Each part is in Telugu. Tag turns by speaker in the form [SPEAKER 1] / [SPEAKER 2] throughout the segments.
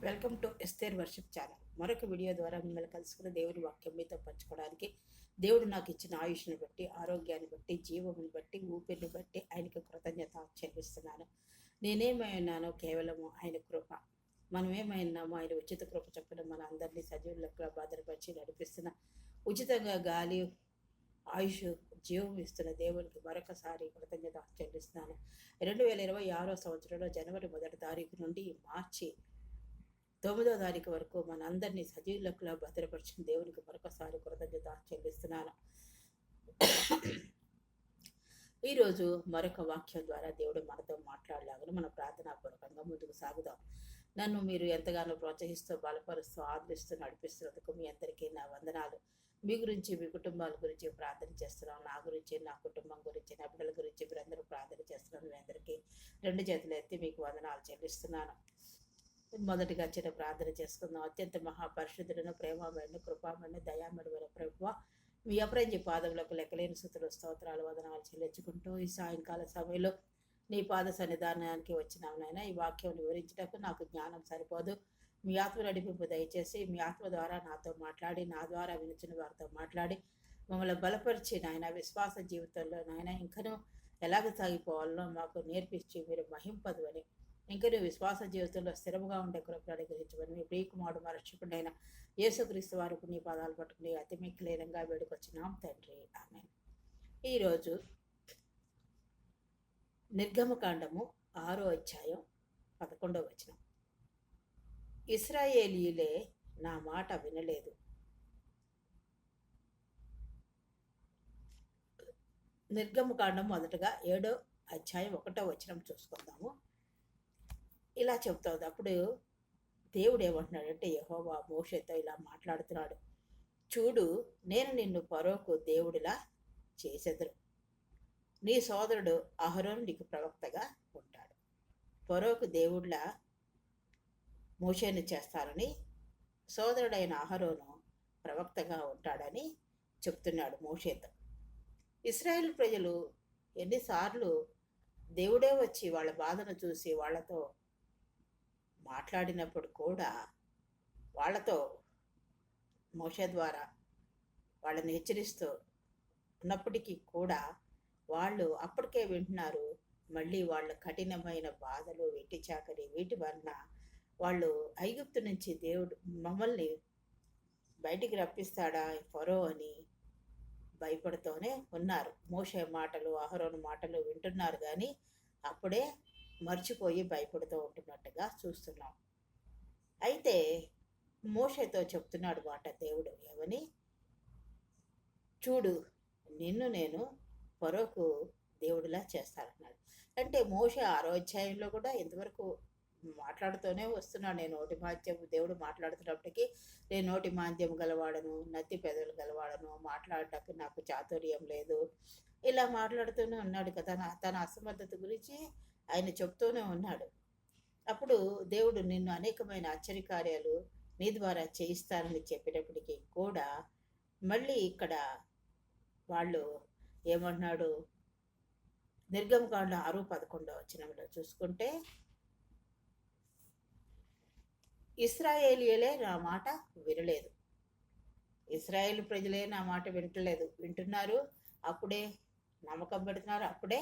[SPEAKER 1] Welcome to Esther worship channel. మరొక వీడియో ద్వారా మిమ్మల్ని కలుసుకుని దేవుని వాక్యం మీతో పంచుకోవడానికి దేవుడు నాకు ఇచ్చిన ఆయుష్ని బట్టి, ఆరోగ్యాన్ని బట్టి, జీవముని బట్టి, ఊపిరిని బట్టి ఆయనకి కృతజ్ఞత చెల్లిస్తున్నాను. నేనేమై ఉన్నానో కేవలము ఆయన కృప. మనం ఏమైనామో ఆయన ఉచిత కృప చొప్పున మన అందరినీ సజీవులకు భద్రపరిచి నడిపిస్తున్న, ఉచితంగా గాలి, ఆయుష్, జీవం ఇస్తున్న దేవునికి మరొకసారి కృతజ్ఞత చెల్లిస్తున్నాను. 2026 సంవత్సరంలో జనవరి 1 తారీఖు నుండి మార్చి 9వ తారీఖు వరకు మనందరినీ సజీవులకులా భద్రపరిచిన దేవునికి మరొకసారి కృతజ్ఞత చెల్లిస్తున్నాను. ఈరోజు మరొక వాక్యం ద్వారా దేవుడు మనతో మాట్లాడలాగని మన ప్రార్థనాపూర్వకంగా ముందుకు సాగుదాం. నన్ను మీరు ఎంతగానో ప్రోత్సహిస్తూ, బలపరుస్తూ, ఆదరిస్తూ నడిపిస్తున్నందుకు మీ అందరికీ నా వందనాలు. మీ గురించి, మీ కుటుంబాల గురించి ప్రార్థన చేస్తున్నాను. నా గురించి, నా కుటుంబం గురించి, నా బిడ్డల గురించి మీరందరూ ప్రార్థన చేస్తున్నాను. మీ అందరికీ 2 చేతులు ఎత్తి మీకు వందనాలు చెల్లిస్తున్నాను. మొదటిగా చిన్న ప్రార్థన చేసుకుందాం. అత్యంత మహాపరిశుద్ధులను, ప్రేమమైన, కృపామైన, దయామయుడైన ప్రభువా, మీ అపరంజి పాదములకు లెక్కలేని స్తుతులు, స్తోత్రాలు, వదనాలు చెల్లించుకుంటూ ఈ సాయంకాల సమయంలో నీ పాద సన్నిధానానికి వచ్చినాం నాయన. ఈ వాక్యం వివరించటకు నాకు జ్ఞానం సరిపోదు. మీ ఆత్మ నడిపింపు దయచేసి మీ ఆత్మ ద్వారా నాతో మాట్లాడి, నా ద్వారా వినిచిన వారితో మాట్లాడి మమ్మల్ని బలపరిచి నాయన, విశ్వాస జీవితంలో నాయన ఇంకనూ ఎలాగ సాగిపోవాలనో మాకు నేర్పించి మీరు మహింపదు అని, ఇంకనూ విశ్వాస జీవితంలో స్థిరముగా ఉండే కృపను అనుగ్రహించమని మీ ప్రియకుమారుడు మా రక్షకుడైన యేసుక్రీస్తు వారికి నీ పాదాలు పట్టుకుని అతి మిక్కిలేనంగా వేడుకొచ్చినాం తండ్రి, ఆమేన్. ఈరోజు నిర్గమకాండము 6వ అధ్యాయం 11వ వచనం. ఇశ్రాయేలీయులే నా మాట వినలేదు. నిర్గమకాండం మొదటగా 7వ అధ్యాయం 1వ వచనం చూసుకుందాము. ఇలా చెప్తుంది. అప్పుడు దేవుడు ఏమంటున్నాడంటే, యెహోవా మోషేతో ఇలా మాట్లాడుతున్నాడు. చూడు, నేను నిన్ను ఫరోకు దేవుడిలా చేసెదరు. నీ సోదరుడు అహరోను నీకు ప్రవక్తగా ఉంటాడు. ఫరోకు దేవుడిలా మోషేను చేస్తానని, సోదరుడైన అహరోను ప్రవక్తగా ఉంటాడని చెప్తున్నాడు మోషేతో. ఇశ్రాయేలు ప్రజలు ఎన్నిసార్లు దేవుడే వచ్చి వాళ్ళ బాధను చూసి వాళ్ళతో మాట్లాడినప్పుడు కూడా, వాళ్ళతో మోషే ద్వారా వాళ్ళని హెచ్చరిస్తూ ఉన్నప్పటికీ కూడా వాళ్ళు అప్పటికే వింటున్నారు. మళ్ళీ వాళ్ళ కఠినమైన బాధలు, వెట్టి చాకరి, వీటి వలన వాళ్ళు ఐగుప్తు నుంచి దేవుడు మమ్మల్ని బయటికి రప్పిస్తాడా ఫరో అని భయపడుతూనే ఉన్నారు. మోషే మాటలు, అహరోను మాటలు వింటున్నారు, కానీ అప్పుడే మర్చిపోయి భయపడుతూ ఉంటున్నట్టుగా చూస్తున్నాం. అయితే మోషేతో చెప్తున్నాడు మాట దేవుడు ఏమని, చూడు, నిన్ను నేను ఫరోకు దేవుడిలా చేస్తానన్నాడు. అంటే మోషే 6వ అధ్యాయంలో కూడా ఇంతవరకు మాట్లాడుతూనే వస్తున్నాడు. నేను నోటి మాధ్యం, దేవుడు మాట్లాడుతున్నప్పటికీ నేను నోటి మాధ్యం గలవాడను, నత్తి పెదవులు గలవాడను, మాట్లాడటానికి నాకు చాతుర్యం లేదు, ఇలా మాట్లాడుతూనే ఉన్నాడు కదా. తన అసమర్థత గురించి ఆయన చెప్తూనే ఉన్నాడు. అప్పుడు దేవుడు నిన్ను అనేకమైన ఆశ్చర్యకార్యాలు నీ ద్వారా చేయిస్తానని చెప్పినప్పటికీ కూడా మళ్ళీ ఇక్కడ వాళ్ళు ఏమన్నాడు, నిర్గమకాండ 6:11 వచనంలో చూసుకుంటే, ఇశ్రాయేలీయులే నా మాట వినలేదు. ఇశ్రాయేలు ప్రజలే నా మాట వింటున్నారు, అప్పుడే నమ్మకం పెడుతున్నారు, అప్పుడే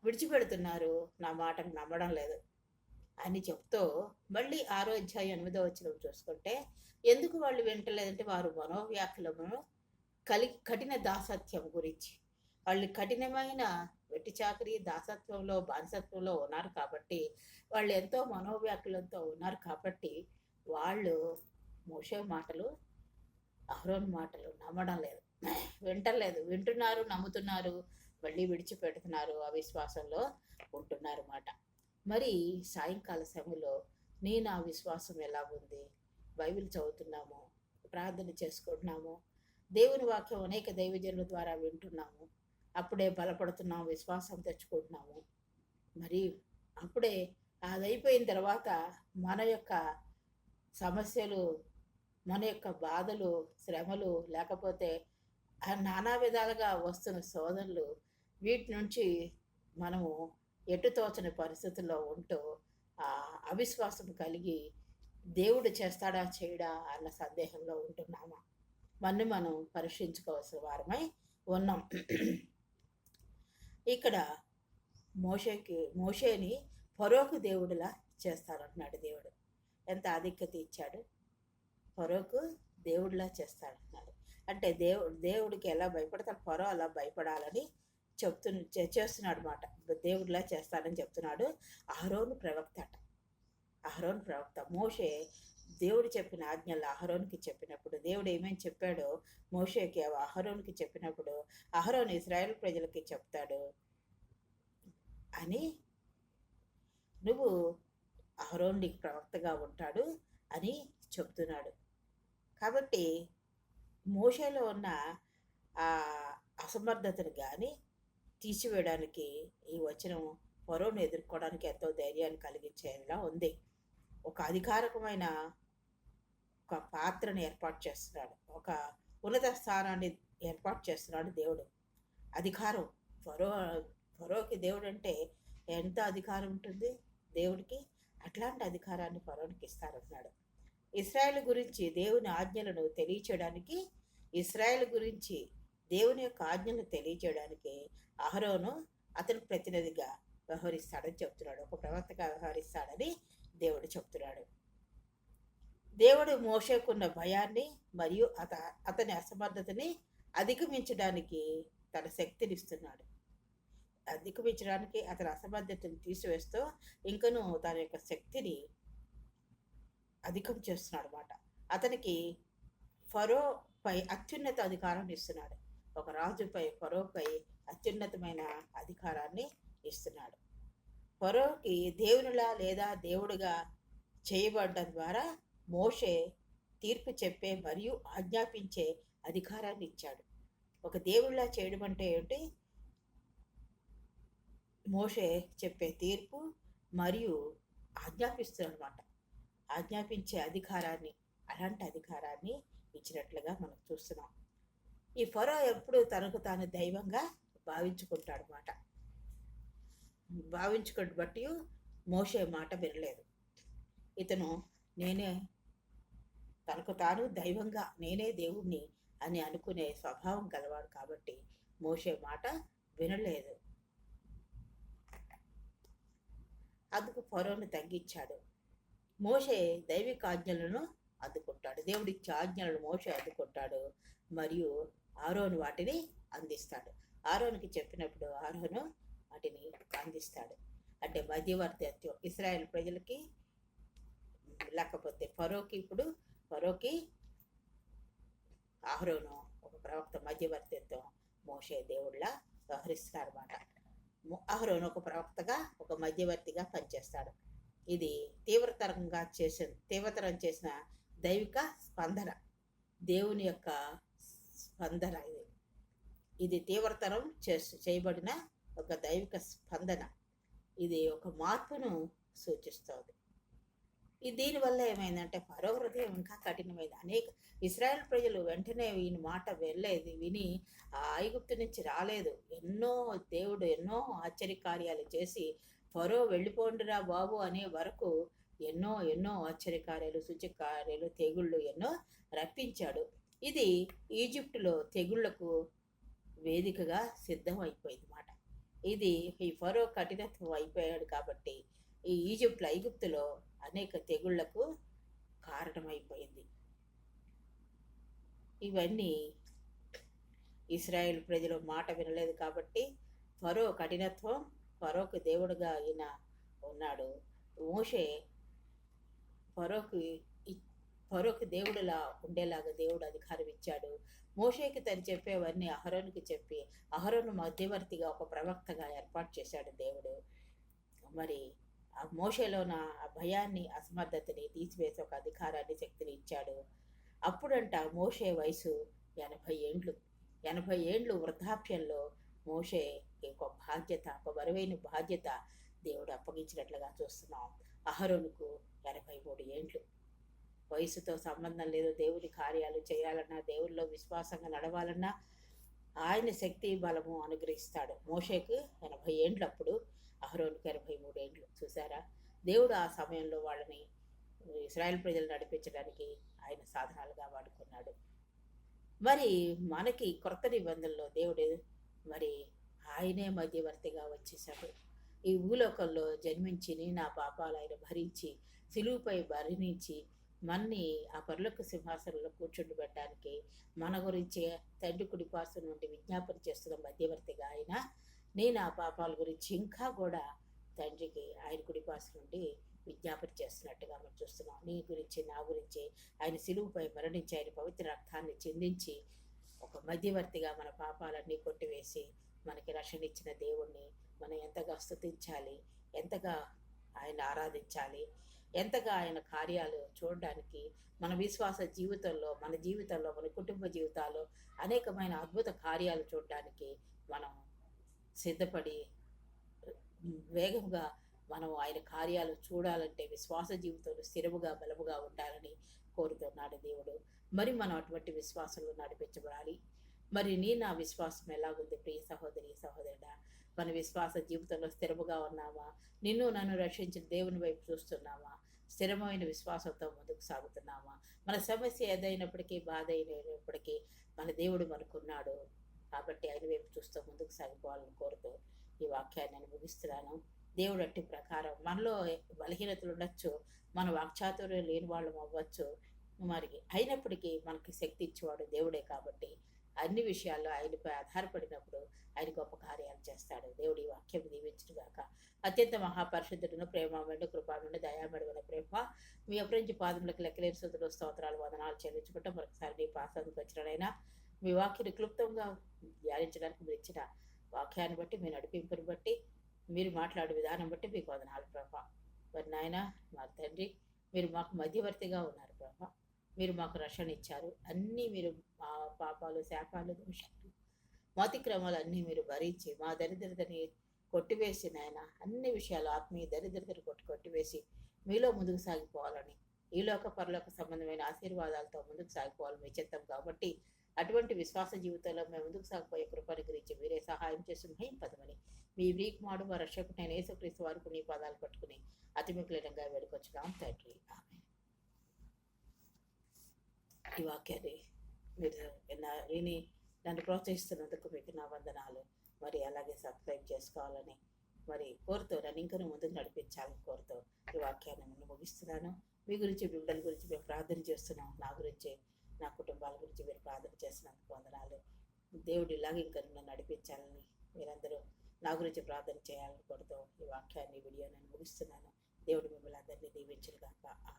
[SPEAKER 1] విడిచిపెడుతున్నారు, నా మాటను నమ్మడం లేదు అని చెప్తూ మళ్ళీ 6వ అధ్యాయం 8వ వచనం చూసుకుంటే, ఎందుకు వాళ్ళు వింటలేదంటే వారు మనోవ్యాకులమును కఠిన దాసత్వం గురించి, వాళ్ళు కఠినమైన వెట్టి చాకరీ, దాసత్వంలో, బానిసత్వంలో ఉన్నారు కాబట్టి, వాళ్ళు ఎంతో మనోవ్యాకులంతో ఉన్నారు కాబట్టి వాళ్ళు మోషే మాటలు, అహరోను మాటలు నమ్మడం లేదు, వింటలేదు. వింటున్నారు, నమ్ముతున్నారు, మళ్ళీ విడిచిపెడుతున్నారు, అవిశ్వాసంలో ఉంటున్నారు మాట. మరి సాయంకాల సమయంలో నేను ఆ విశ్వాసం ఎలా ఉంది? బైబిల్ చదువుతున్నాము, ప్రార్థన చేసుకుంటున్నాము, దేవుని వాక్యం అనేక దైవజనుల ద్వారా వింటున్నాము, అప్పుడే బలపడుతున్నాము, విశ్వాసం తెచ్చుకుంటున్నాము. మరి అప్పుడే అది అయిపోయిన తర్వాత మన యొక్క సమస్యలు, మన యొక్క బాధలు, శ్రమలు, లేకపోతే నానా విధాలుగా వస్తున్న శోధనలు, వీటి నుంచి మనము ఎటు తోచని పరిస్థితుల్లో ఉంటూ అవిశ్వాసం కలిగి దేవుడు చేస్తాడా చేయడా అన్న సందేహంలో ఉంటున్నామా? మనం పరీక్షించుకోవాల్సిన వారమై ఉన్నాం. ఇక్కడ మోషేని ఫరోకు దేవుడిలా చేస్తాడంటున్నాడు దేవుడు. ఎంత ఆధిక్యత ఇచ్చాడు! ఫరోకు దేవుడిలా చేస్తాడంటున్నాడు. అంటే దేవుడికి ఎలా భయపడతాడు, ఫరో అలా భయపడాలని చేస్తున్నాడు మాట. దేవుడిలా చేస్తాడని చెప్తున్నాడు. అహరోను ప్రవక్త మోషే దేవుడు చెప్పిన ఆజ్ఞలు అహరోనుకి చెప్పినప్పుడు, దేవుడు ఏమేమి చెప్పాడో మోషేకి అహరోనుకి చెప్పినప్పుడు, అహరోను ఇశ్రాయేల్ ప్రజలకి చెప్తాడు అని, నువ్వు అహరోను నీకు ప్రవక్తగా ఉంటాడు అని చెప్తున్నాడు. కాబట్టి మోషేలో ఉన్న ఆ అసమర్థతను కానీ తీసివేయడానికి ఈ వచనం ఫరోను ఎదుర్కోవడానికి ఎంతో ధైర్యాన్ని కలిగించేలా ఉంది. ఒక అధికారకమైన ఒక పాత్రను ఏర్పాటు చేస్తున్నాడు, ఒక ఉన్నత స్థానాన్ని ఏర్పాటు చేస్తున్నాడు దేవుడు. అధికారం ఫరోకి దేవుడు అంటే ఎంత అధికారం ఉంటుంది దేవుడికి, అట్లాంటి అధికారాన్ని ఫరోనికి ఇస్తారంటున్నాడు. ఇశ్రాయేలు గురించి దేవుని ఆజ్ఞలను తెలియచేయడానికి, ఇశ్రాయేలు గురించి దేవుని యొక్క ఆజ్ఞలను తెలియచేయడానికి అహరోను అతని ప్రతినిధిగా వ్యవహరిస్తాడని చెప్తున్నాడు, ఒక ప్రవక్తగా వ్యవహరిస్తాడని దేవుడు చెప్తున్నాడు. దేవుడు మోషేకున్న భయాన్ని మరియు అతని అసమర్థతని అధిగమించడానికి తన శక్తిని ఇస్తున్నాడు. అధిగమించడానికి అతని అసమర్థతను తీసివేస్తూ ఇంకను తన యొక్క శక్తిని అధికం చేస్తున్నాడు అన్నమాట. అతనికి ఫరోపై అత్యున్నత అధికారాన్ని ఇస్తున్నాడు. ఒక రాజుపై ఫరోపై అత్యున్నతమైన అధికారాన్ని ఇస్తున్నాడు. ఫరోకి దేవునిలా లేదా దేవుడుగా చేయబడడం ద్వారా మోషే తీర్పు చెప్పే మరియు ఆజ్ఞాపించే అధికారాన్ని ఇచ్చాడు. ఒక దేవుడిలా చేయడం అంటే ఏంటి? మోషే చెప్పే తీర్పు మరియు ఆజ్ఞాపిస్తాడనమాట. ఆజ్ఞాపించే అధికారాన్ని, అలాంటి అధికారాన్ని ఇచ్చినట్లుగా మనం చూస్తున్నాం. ఈ ఫరో ఎప్పుడు తనకు తాను దైవంగా భావించుకుంటాడనమాట. భావించుకుని బట్టి మోషే మాట వినలేదు. ఇతను తనకు తాను దైవంగా, నేనే దేవుణ్ణి అని అనుకునే స్వభావం గలవాడు కాబట్టి మోషే మాట వినలేదు. అందుకు ఫరోను తగ్గించాడు. మోషే దైవిక ఆజ్ఞలను అందుకుంటాడు, దేవుడిచ్చే ఆజ్ఞలను మోషే అందుకుంటాడు మరియు ఆరోను వాటిని అందిస్తాడు. ఆరోనుకి చెప్పినప్పుడు ఆరోను వాటిని అందిస్తాడు. అంటే మధ్యవర్తిత్వం ఇశ్రాయేల్ ప్రజలకి, లేకపోతే ఫరోకి అహరోను ఒక ప్రవక్త మధ్యవర్తిత్వం మోషే దేవుళ్ళ వ్యవహరిస్తారన్నమాట. అహరోను ఒక ప్రవక్తగా, ఒక మధ్యవర్తిగా పనిచేస్తాడు. ఇది తీవ్రతరం చేసిన దైవిక స్పందన, దేవుని యొక్క స్పందన. ఇది తీవ్రతరం చేయబడిన ఒక దైవిక స్పందన. ఇది ఒక మార్పును సూచిస్తుంది. దీనివల్ల ఏమైందంటే ఫరో హృదయం ఇంకా కఠినమైంది. ఇశ్రాయేల్ ప్రజలు వెంటనే ఈయన మాట విని ఆ ఐగుప్తు నుంచి రాలేదు. దేవుడు ఎన్నో ఆశ్చర్యకార్యాలు చేసి ఫరో వెళ్ళిపోండిరా బాబు అనే వరకు ఎన్నో ఆశ్చర్యకార్యాలు, సూచకార్యాలు, తెగుళ్ళు ఎన్నో రప్పించాడు. ఇది ఈజిప్టులో తెగుళ్లకు వేదికగా సిద్ధం అయిపోయింది మాట. ఇది ఈ ఫరో కఠినత్వం అయిపోయాడు కాబట్టి ఈ ఐగుప్తులో అనేక తెగుళ్లకు కారణమైపోయింది. ఇవన్నీ ఇశ్రాయేల్ ప్రజలు మాట వినలేదు కాబట్టి ఫరో కఠినత్వం, ఫరోకు దేవుడుగా ఆయన ఉన్నాడు. మోషే ఫరోకి దేవుడులా ఉండేలాగా దేవుడు అధికారం ఇచ్చాడు. మోషేకి తను చెప్పేవన్నీ అహరోనుకి చెప్పి అహరోను మధ్యవర్తిగా, ఒక ప్రవక్తగా ఏర్పాటు చేశాడు దేవుడు. మరి ఆ మోషేలోన ఆ భయాన్ని, అసమర్థతని తీసివేసి ఒక అధికారాన్ని, శక్తిని ఇచ్చాడు. అప్పుడంట మోషే వయసు 80 ఏండ్లు వృద్ధాప్యంలో మోషే ఒక బరువైన బాధ్యత దేవుడు అప్పగించినట్లుగా చూస్తున్నాం. అహరోనుకు 83 ఏండ్లు. వయసుతో సంబంధం లేదు. దేవుని కార్యాలు చేయాలన్నా, దేవుల్లో విశ్వాసంగా నడవాలన్నా ఆయన శక్తి బలము అనుగ్రహిస్తాడు. మోషేకు 80 ఏండ్లు, అప్పుడు అహరోనుకు 83 ఏండ్లు. చూసారా, దేవుడు ఆ సమయంలో వాళ్ళని ఇశ్రాయేల్ ప్రజలు నడిపించడానికి ఆయన సాధనాలుగా వాడుకున్నాడు. మరి మనకి క్రొత్త నిబంధనలో దేవుడు మరి ఆయనే మధ్యవర్తిగా వచ్చేసాడు. ఈ భూలోకంలో జన్మించి నా పాపాలు ఆయన భరించి సిలువుపై భరించి మన్ని ఆ పరలోక సింహాసనంలో కూర్చుండబెట్టడానికి మన గురించి తండ్రి కుడిపార్శ్వం నుండి విజ్ఞాపన చేస్తున్న మధ్యవర్తిగా ఆయన నేను ఆ పాపాల గురించి ఇంకా కూడా తండ్రికి ఆయన కుడిపార్శ్వం నుండి విజ్ఞాపన చేస్తున్నట్టుగా మనం చూస్తున్నాం. నీ గురించి నా గురించి ఆయన సిలువుపై మరణించి ఆయన పవిత్ర రక్తాన్ని చిందించి ఒక మధ్యవర్తిగా మన పాపాలన్నీ కొట్టివేసి మనకి రక్షణ ఇచ్చిన దేవుణ్ణి మనం ఎంతగా స్తుతించాలి, ఎంతగా ఆయన ఆరాధించాలి, ఎంతగా ఆయన కార్యాలు చూడడానికి మన విశ్వాస జీవితంలో మన కుటుంబ జీవితాల్లో అనేకమైన అద్భుత కార్యాలు చూడడానికి మనం సిద్ధపడి వేగంగా మనం ఆయన కార్యాలు చూడాలంటే విశ్వాస జీవితంలో స్థిరముగా బలముగా ఉండాలని కోరుతున్నాడు దేవుడు. మరి మనం అటువంటి విశ్వాసంలో నడిపించబడాలి. మరి నా విశ్వాసం ఎలాగుంది ప్రియ సహోదరి సహోదరుడా? మన విశ్వాస జీవితంలో స్థిరముగా ఉన్నామా? నన్ను రక్షించిన దేవుని వైపు చూస్తున్నామా? స్థిరమైన విశ్వాసంతో ముందుకు సాగుతున్నామా? మన సమస్య ఏదైనప్పటికీ బాధ అయినప్పటికీ మన దేవుడు మనకున్నాడు కాబట్టి ఆయన వైపు చూస్తూ ముందుకు సాగిపోవాలని కోరుతూ ఈ వాక్యాన్ని నేను ముగిస్తున్నాను. దేవుడు అట్టి ప్రకారం మనలో బలహీనతలు ఉండొచ్చు, మన వాక్చాతుర్యం లేని వాళ్ళం అవ్వచ్చు, మరి అయినప్పటికీ మనకి శక్తి ఇచ్చేవాడు దేవుడే కాబట్టి అన్ని విషయాల్లో ఆయనపై ఆధారపడినప్పుడు ఆయన గొప్ప కార్యాలు చేస్తాడు. దేవుడి వాక్యం దీవించుగాక. అత్యంత మహాపరిశుద్ధుడును ప్రేమమైన కృపాను దయామడుగున ప్రేమ మీ అప్రించి పాదములకు లెక్కలేని స్తుతులు స్తోత్రాలు వందనాలు చెల్లించుకుంటాం. మరొకసారి నీ పాసానికి వచ్చినైనా మీ వాక్యాన్ని క్లుప్తంగా ధ్యానించడానికి మీరు ఇచ్చిన వాక్యాన్ని బట్టి మీ నడిపింపుని బట్టి మీరు మాట్లాడే విధానం బట్టి మీకు వందనాలు ప్రభా. మరి నాయన మా తండ్రి మీరు మాకు మధ్యవర్తిగా ఉన్నారు ప్రభా. మీరు మాకు రక్షణ ఇచ్చారు. అన్నీ మీరు మా పాపాలు శాపాలు దోషాలు మాతిక్రమాలు అన్నీ మీరు భరించి మా దరిద్రతని కొట్టివేసి నాయన అన్ని విషయాలు ఆత్మీయ దరిద్రతను కొట్టివేసి మీలో ముందుకు సాగిపోవాలని ఈ లోక పరలోక సంబంధమైన ఆశీర్వాదాలతో ముందుకు సాగిపోవాలి మీ చిత్తం కాబట్టి అటువంటి విశ్వాస జీవితంలో మేము ముందుకు సాగిపోయే కృపను గురించి మీరే సహాయం చేసి మహింపదమని మీ వీకుమాడు మా రక్షకుడు నేను యేసుక్రీస్తు వారికి నీ పదాలు పట్టుకుని అతి మిక్కులంగా వేడుకొచ్చున్నాం తండ్రి. ఆమేన్. ఈ వాక్యాన్ని మీరు విని నన్ను ప్రోత్సహిస్తున్నందుకు మీకు నా వందనాలు. మరి అలాగే సబ్స్క్రైబ్ చేసుకోవాలని మరి కోరుతూ నన్ను ఇంకా ముందుకు నడిపించాలని కోరుతూ ఈ వాక్యాన్ని నేను ముగిస్తున్నాను. మీ గురించి మీ బిడ్డల గురించి మేము ప్రార్థన చేస్తున్నాం. నా గురించి నా కుటుంబాల గురించి మీరు ప్రార్థన చేసినందుకు వందనాలు. దేవుడు ఇలాగే ఇంకా నన్ను నడిపించాలని మీరందరూ నా గురించి ప్రార్థన చేయాలని కోరుతూ ఈ వాక్యాన్ని వీడియో నేను ముగిస్తున్నాను. దేవుడు మిమ్మల్ని అందరినీ దీవించుగాక.